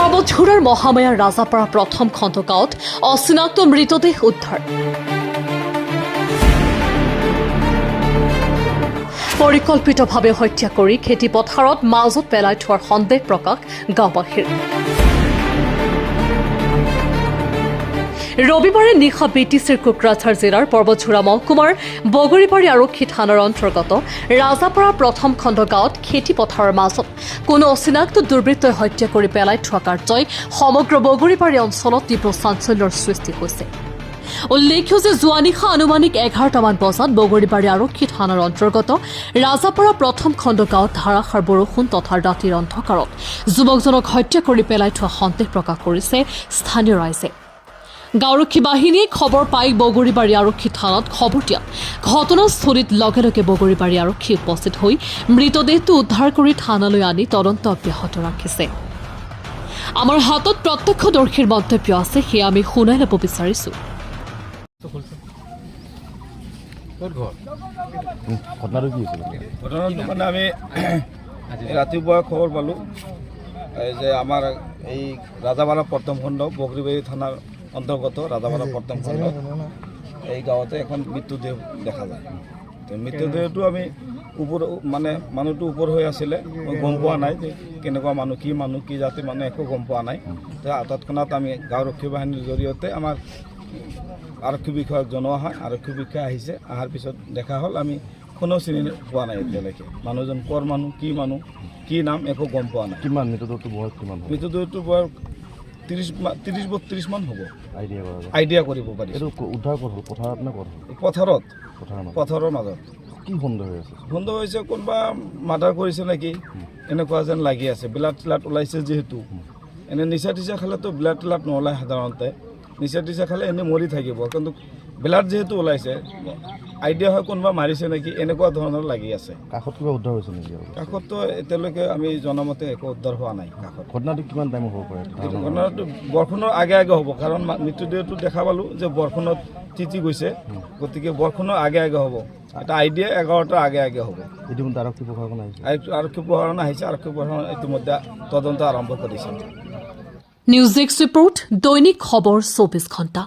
পৰ্বতঝোৰাৰ মহামায়াৰ ৰাজাপাৰা প্ৰথম খণ্ড গাঁৱত অচিনাক্ত মৃতদেহ উদ্ধাৰ। পৰিকল্পিতভাৱে হত্যা কৰি খেতি পথাৰত মাজত পেলাই থোৱাৰ সন্দেহ প্ৰকাশ গাঁওবাসীৰ। ৰবিবাৰে নিশা বিটিচিৰ কোকৰাঝাৰ জিলাৰ পৰ্বতঝোৰা মহকুমাৰ বগৰীবাৰী আৰক্ষী থানাৰ অন্তৰ্গত ৰাজাপাৰা প্ৰথম খণ্ড গাঁৱত খেতি পথাৰৰ মাজত কোনো অচিনাক্ত দুৰ্বৃত্তই হত্যা কৰি পেলাই থোৱা কাৰ্যই সমগ্ৰ বগৰীবাৰী অঞ্চলত তীব্ৰ চাঞ্চল্যৰ সৃষ্টি হৈছে। উল্লেখ্য যে যোৱা নিশা আনুমানিক 11টামান বজাত বগৰীবাৰী আৰক্ষী থানাৰ অন্তৰ্গত ৰাজাপাৰা প্ৰথম খণ্ড গাঁৱত ধাৰাসাৰ বৰষুণ তথা ৰাতিৰ অন্ধকাৰত যুৱকজনক হত্যা কৰি পেলাই থোৱা সন্দেহ প্ৰকাশ কৰিছে স্থানীয় ৰাইজে। গাঁওৰক্ষী বাহিনীয়ে খবৰ পাই বগৰীবাৰী আৰক্ষী থানাত খবৰ দিয়াত ঘটনাস্থলীত লগে লগে বগৰীবাৰী আৰক্ষী উপস্থিত হৈ মৃতদেহটো উদ্ধাৰ কৰি থানালৈ আনি তদন্ত অব্যাহত ৰাখিছে। আমাৰ হাতত প্ৰত্যক্ষদৰ্শীৰ মন্তব্য আছে, সেয়া আমি শুনাই ল'ব বিচাৰিছো। ঘটনাটো মানে আমি ৰাতিপুৱা খবৰ পালোঁ যে আমাৰ এই ৰাজাপাৰা প্ৰথম খণ্ড বগৰীবাৰী থানাৰ অন্তৰ্গত ৰাজাপাৰা প্ৰথম খণ্ড এই গাঁৱতে এখন মৃত্যুদেহ দেখা যায়। তো মৃত্যুদেহটো আমি মানে মানুহটো ওপৰ হৈ আছিলে, মই গম পোৱা নাই যে কেনেকুৱা মানুহ কি জাতিৰ মানুহ একো গম পোৱা নাই। তো তৎক্ষণাত আমি গাঁওৰক্ষী বাহিনীৰ জৰিয়তে আমাৰ আৰক্ষী বিষয়াক জনোৱা হয়। আৰক্ষী বিষয়া আহিছে, অহাৰ পিছত দেখা হ'ল আমি কোনো চিনি পোৱা নাই এতিয়ালৈকে মানুহজন ক'ৰ মানুহ কি নাম একো গম পোৱা নাই। কিমান মৃতদেহটো বয়স কিমান? মৃতদেহটো বয়স 30-32 মান হ'ব, আইডিয়া কৰিব পাৰি। এইটো উদ্ধাৰ ক'ত হ'ল? পথাৰত নে ক'ত? পথাৰৰ মাজত। কি সন্দেহ হৈ আছে? সন্দেহ হৈছে কোনোবা মাৰ্ডাৰ কৰিছে নেকি এনেকুৱা যেন লাগি আছে। বিলাট চিলাট ওলাইছে যিহেতু, এনে নিচা টিচা খালেতো বিলাট টিলাট নোলায় সাধাৰণতে, নিচা টিচা খালে এনেই মৰি থাকিব, কিন্তু বিলাট যিহেতু ওলাইছে আইডিয়া হয় কোনোবা মাৰিছে নেকি এনেকুৱা ধৰণৰ লাগি আছে। কাষত কিবা উদ্ধাৰ হৈছে নেকি? কাষততো এতিয়ালৈকে আমি জনামতে একো উদ্ধাৰ হোৱা নাই। কাষত ঘটনাটো কিমান টাইম হ'ব পাৰে? ঘটনাটো বৰষুণৰ আগে হ'ব, কাৰণ মৃতদেহটো দেখা পালোঁ যে বৰষুণত তিতি গৈছে, গতিকে বৰষুণৰ আগে হ'ব। এটা আইডিয়া 11টাৰ আগে হ'ব। ইতিমধ্যে আৰক্ষী প্ৰশাসন আহিছে। আৰক্ষী প্ৰশাসন ইতিমধ্যে তদন্ত আৰম্ভ কৰিছে। নিউজ ডেস্ক ৰিপোৰ্ট, দৈনিক খবৰ 24 ঘণ্টা।